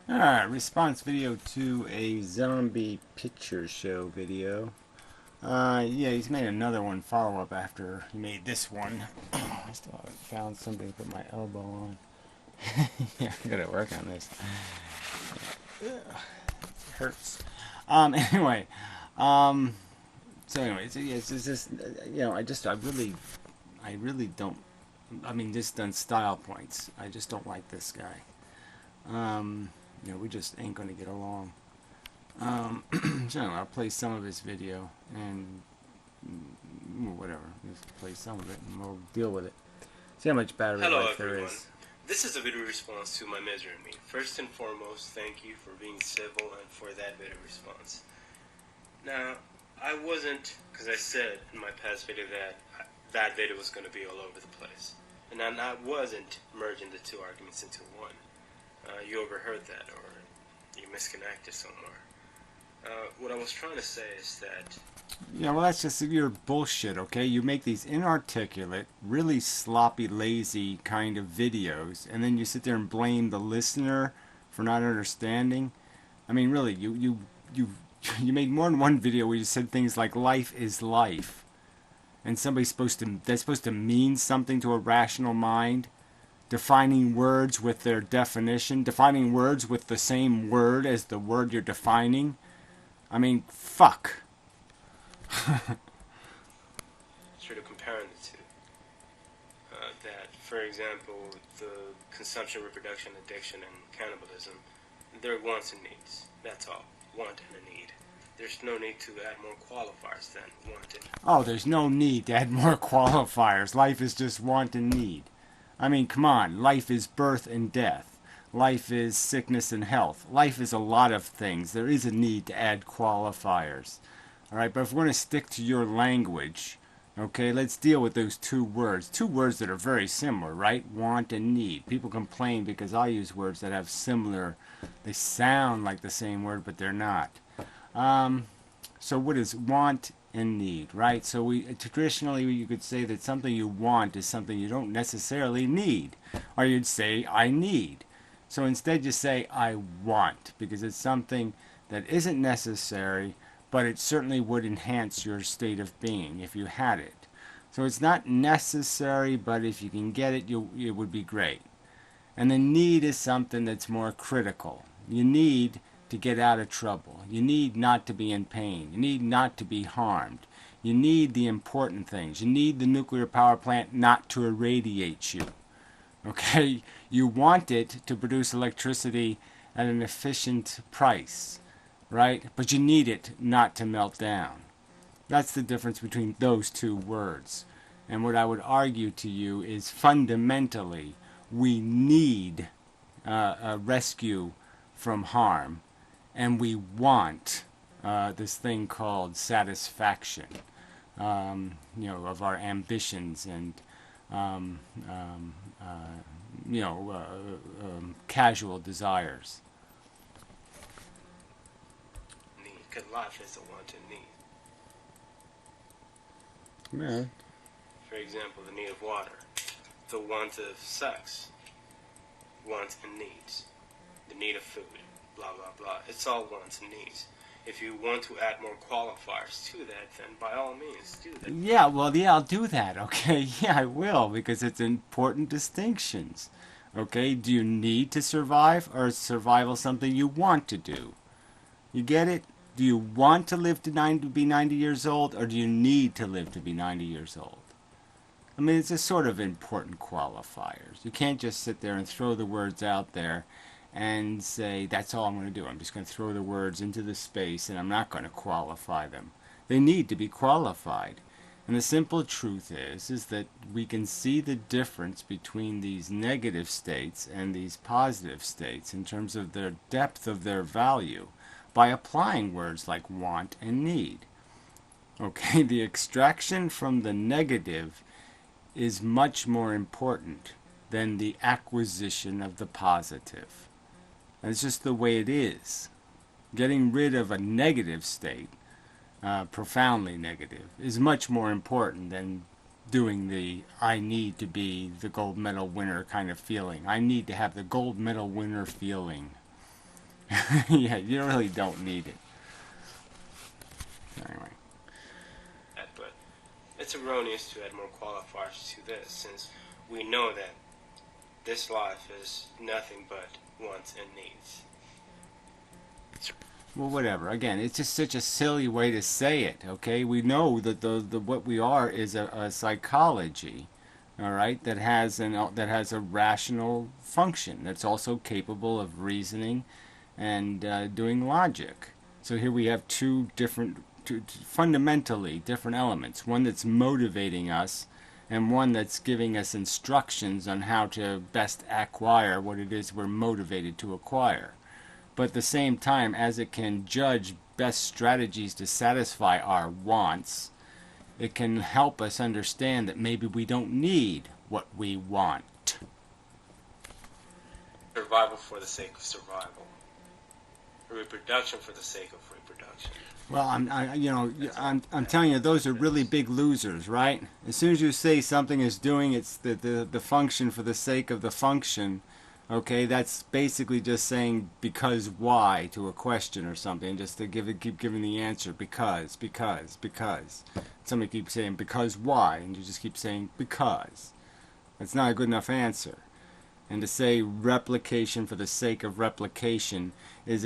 Alright, response video to a zombie picture show video. Yeah, he's made another one follow up after he made this one. I still haven't found something to put my elbow on. Yeah, I gotta work on this. It hurts. Anyway, um, it's just, I really don't, just on style points, I just don't like this guy. We just ain't gonna get along. So anyway, I'll play some of his video and whatever. Just play some of it and we'll deal with it. See how much battery Hello life there everyone. is. This is a video response to my measuring me. First and foremost, thank you for being civil and for that video response. Now, I wasn't, because I said in my past video that that video was going to be all over the place. And I wasn't merging the two arguments into one. You overheard that, or you misconnected somewhere. What I was trying to say is that Yeah, well, that's just your bullshit, okay? You make these inarticulate, really sloppy, lazy kind of videos, and then you sit there and blame the listener for not understanding. I mean, really, you you made more than one video where you said things like "life is life," and that's supposed to mean something to a rational mind. Defining words with their definition, defining words with the same word as the word you're defining. I mean, fuck. sort of comparing the two. That, for example, the consumption, reproduction, addiction, and cannibalism, they're wants and needs. That's all. Want and a need. There's no need to add more qualifiers than wanted. Oh, there's no need to add more qualifiers. Life is just want and need. I mean, come on. Life is birth and death. Life is sickness and health. Life is a lot of things. There is a need to add qualifiers. All right, but if we're going to stick to your language, okay, let's deal with those two words. Two words that are very similar, right? Want and need. People complain because I use words that have similar, they sound like the same word, but they're not. So what is want and need, right? So we traditionally you could say that something you want is something you don't necessarily need, or you'd say I need. So instead you say I want because it's something that isn't necessary, but it certainly would enhance your state of being if you had it. So it's not necessary, but if you can get it, it would be great. And the need is something that's more critical. You need to get out of trouble. You need not to be in pain. You need not to be harmed. You need the important things. You need the nuclear power plant not to irradiate you. Okay? You want it to produce electricity at an efficient price, right? But you need it not to melt down. That's the difference between those two words. And what I would argue to you is fundamentally we need a rescue from harm, and we want this thing called satisfaction, of our ambitions and um, um, uh, casual desires. Need. Because life is a want and need. Yeah. For example, the need of water. The want of sex. Wants and needs. The need of food. Blah, blah, blah. It's all wants and needs. If you want to add more qualifiers to that, then by all means do that. Yeah, well, yeah, I'll do that, okay? Yeah, I will, because it's important distinctions. Okay, do you need to survive, or is survival something you want to do? You get it? Do you want to live to be 90 years old, or do you need to live to be 90 years old? I mean, it's a sort of important qualifiers. You can't just sit there and throw the words out there and say, that's all I'm going to do. I'm just going to throw the words into the space and I'm not going to qualify them. They need to be qualified. And the simple truth is that we can see the difference between these negative states and these positive states in terms of the depth of their value by applying words like want and need. Okay, the extraction from the negative is much more important than the acquisition of the positive. And it's just the way it is. Getting rid of a negative state, profoundly negative, is much more important than doing the I need to be the gold medal winner kind of feeling. I need to have the gold medal winner feeling. Yeah, you really don't need it. Anyway. But it's erroneous to add more qualifiers to this, since we know that this life is nothing but wants and needs. Well, whatever. Again, it's just such a silly way to say it. Okay, we know that the what we are is a psychology, all right, that has a rational function that's also capable of reasoning and doing logic. So here we have two fundamentally different elements. One that's motivating us, and one that's giving us instructions on how to best acquire what it is we're motivated to acquire. But at the same time, as it can judge best strategies to satisfy our wants, it can help us understand that maybe we don't need what we want. Survival for the sake of survival. Reproduction for the sake of reproduction. Well, I'm telling you, those are really big losers, right? As soon as you say something is doing its the function for the sake of the function, okay, that's basically just saying because why to a question or something, just to keep giving the answer because. Somebody keeps saying because why, and you just keep saying because. That's not a good enough answer. And to say replication for the sake of replication is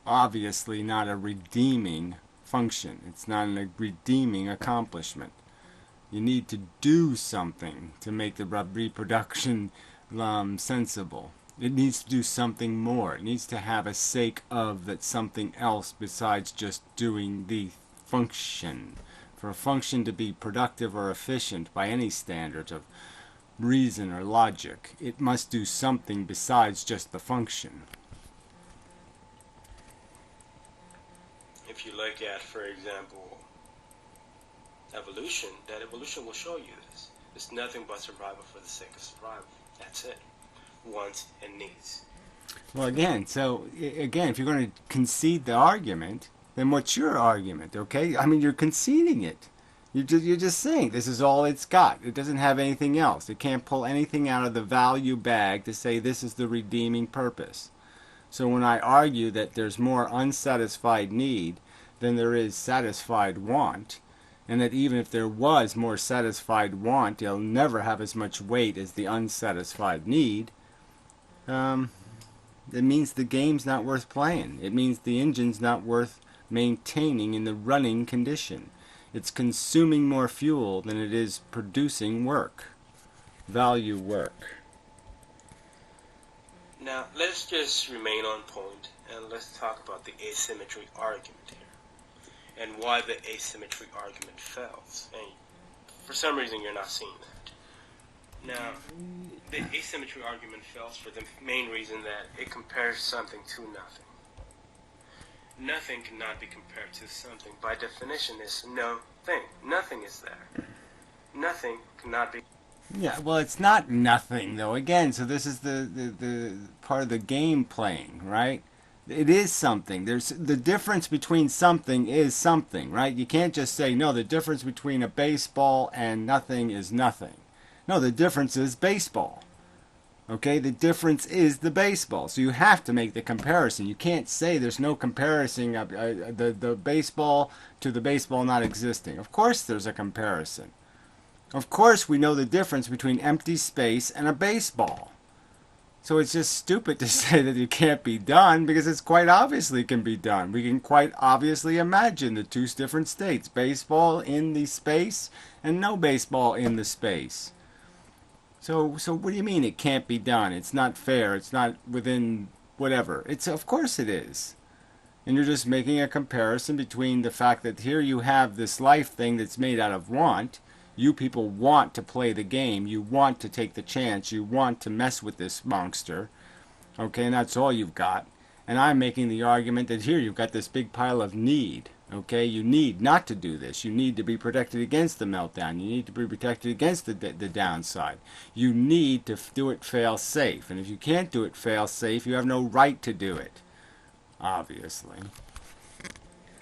obviously not a redeeming function. It's not a redeeming accomplishment. You need to do something to make the reproduction sensible. It needs to do something more. It needs to have a sake of that's something else besides just doing the function. For a function to be productive or efficient by any standards of reason or logic, it must do something besides just the function. If you look at, for example, evolution, that evolution will show you this. It's nothing but survival for the sake of survival. That's it. Wants and needs. Well, again, if you're going to concede the argument, then what's your argument? Okay, I mean, you're conceding it. You're just saying this is all it's got. It doesn't have anything else. It can't pull anything out of the value bag to say this is the redeeming purpose. So when I argue that there's more unsatisfied need than there is satisfied want, and that even if there was more satisfied want, it'll never have as much weight as the unsatisfied need, it means the game's not worth playing. It means the engine's not worth maintaining in the running condition. It's consuming more fuel than it is producing work, value work. Now, let's just remain on point and let's talk about the asymmetry argument here and why the asymmetry argument fails. And for some reason, you're not seeing that. Now, the asymmetry argument fails for the main reason that it compares something to nothing. Nothing cannot be compared to something. By definition, is no thing. Nothing is there. Nothing cannot be. Yeah, well, it's not nothing, though. Again, so this is the part of the game playing, right? It is something. There's the difference between something is something, right? You can't just say, no, the difference between a baseball and nothing is nothing. No, the difference is baseball. Okay, the difference is the baseball. So you have to make the comparison. You can't say there's no comparison of the baseball to the baseball not existing. Of course there's a comparison. Of course we know the difference between empty space and a baseball. So it's just stupid to say that it can't be done because it's quite obviously can be done. We can quite obviously imagine the two different states. Baseball in the space and no baseball in the space. So what do you mean it can't be done? It's not fair. It's not within whatever. Of course it is. And you're just making a comparison between the fact that here you have this life thing that's made out of want. You people want to play the game. You want to take the chance. You want to mess with this monster. Okay, and that's all you've got. And I'm making the argument that here you've got this big pile of need. Okay, you need not to do this. You need to be protected against the meltdown. You need to be protected against the downside. You need to do it fail safe. And if you can't do it fail safe, you have no right to do it. Obviously.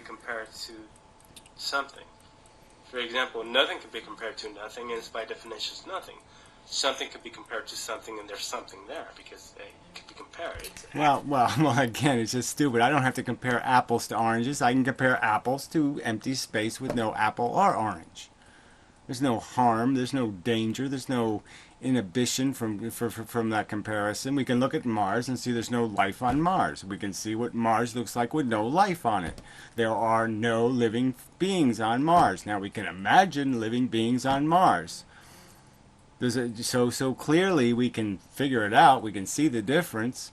Compared to something. For example, nothing can be compared to nothing, and it's by definition nothing. something could be compared to something, and there's something there because they could be compared. Well, again, it's just stupid. I don't have to compare apples to oranges. I can compare apples to empty space with no apple or orange. There's no harm. There's no danger. There's no inhibition from that comparison. We can look at Mars and see there's no life on Mars. We can see what Mars looks like with no life on it. There are no living beings on Mars. Now we can imagine living beings on Mars. So clearly we can figure it out. We can see the difference.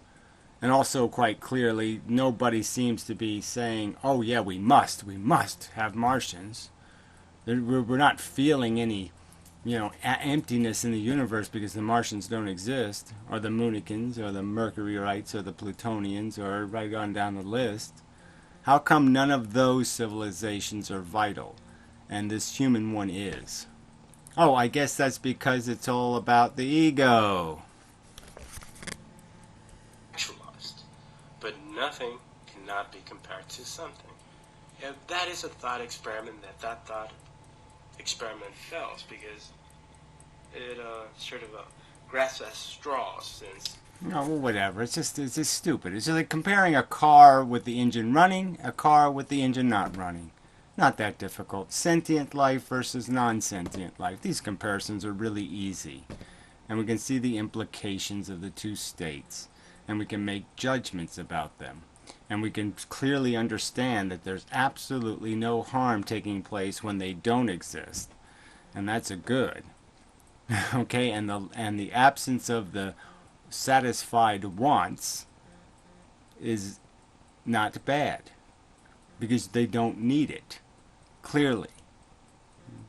And also quite clearly, nobody seems to be saying, oh yeah, we must have Martians. We're not feeling any, emptiness in the universe because the Martians don't exist, or the Moonikins, or the Mercuryrites, or the Plutonians, or right on down the list. How come none of those civilizations are vital, and this human one is? Oh, I guess that's because it's all about the ego. Actualized, but nothing cannot be compared to something. If that is a thought experiment, that thought experiment fails because it sort of grasps at straws since. No, well, whatever. It's just stupid. It's just like comparing a car with the engine running, a car with the engine not running. Not that difficult. Sentient life versus non-sentient life. These comparisons are really easy. And we can see the implications of the two states. And we can make judgments about them. And we can clearly understand that there's absolutely no harm taking place when they don't exist. And that's a good. Okay, and the absence of the satisfied wants is not bad. Because they don't need it. Clearly.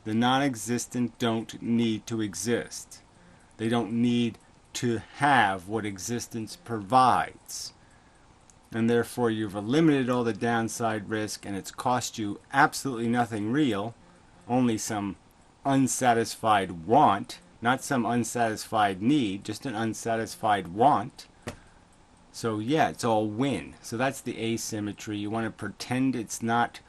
The non-existent don't need to exist. They don't need to have what existence provides. And therefore you've eliminated all the downside risk and it's cost you absolutely nothing real, only some unsatisfied want, not some unsatisfied need, just an unsatisfied want. So yeah, it's all win. So that's the asymmetry. You want to pretend it's not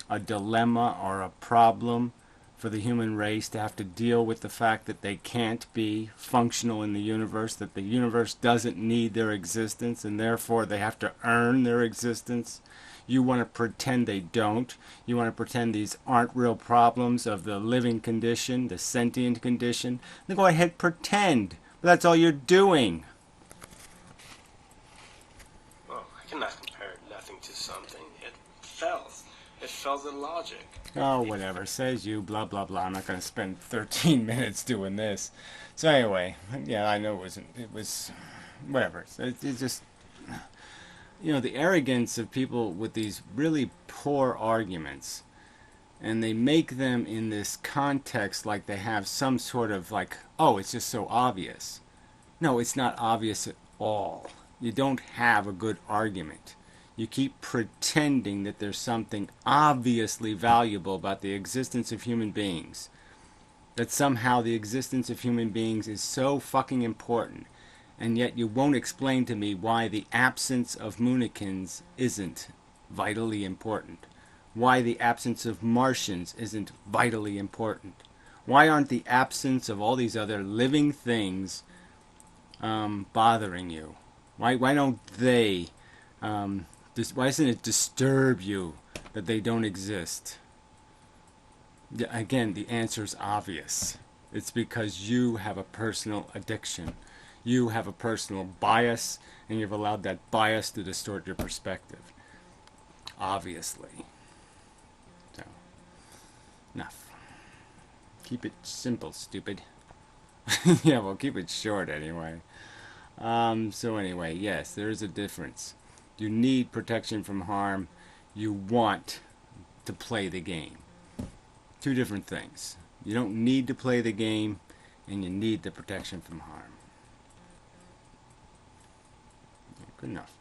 a dilemma or a problem for the human race to have to deal with the fact that they can't be functional in the universe, that the universe doesn't need their existence, and therefore they have to earn their existence. You want to pretend they don't. You want to pretend these aren't real problems of the living condition, the sentient condition. Then go ahead, pretend. But that's all you're doing. Well, I cannot compare nothing to something. It fails. It fails in logic. Oh, whatever. Says you, blah, blah, blah. I'm not going to spend 13 minutes doing this. So anyway, yeah, I know it was, whatever. It's just, the arrogance of people with these really poor arguments, and they make them in this context like they have some sort of like, oh, it's just so obvious. No, it's not obvious at all. You don't have a good argument. You keep pretending that there's something obviously valuable about the existence of human beings. That somehow the existence of human beings is so fucking important. And yet you won't explain to me why the absence of Moonikins isn't vitally important. Why the absence of Martians isn't vitally important. Why aren't the absence of all these other living things bothering you? Why don't they... why doesn't it disturb you that they don't exist? Again, the answer is obvious. It's because you have a personal addiction. You have a personal bias, and you've allowed that bias to distort your perspective. Obviously. So, enough. Keep it simple, stupid. Yeah, well, keep it short anyway. So anyway, yes, there is a difference. You need protection from harm. You want to play the game. Two different things. You don't need to play the game, and you need the protection from harm. Good enough.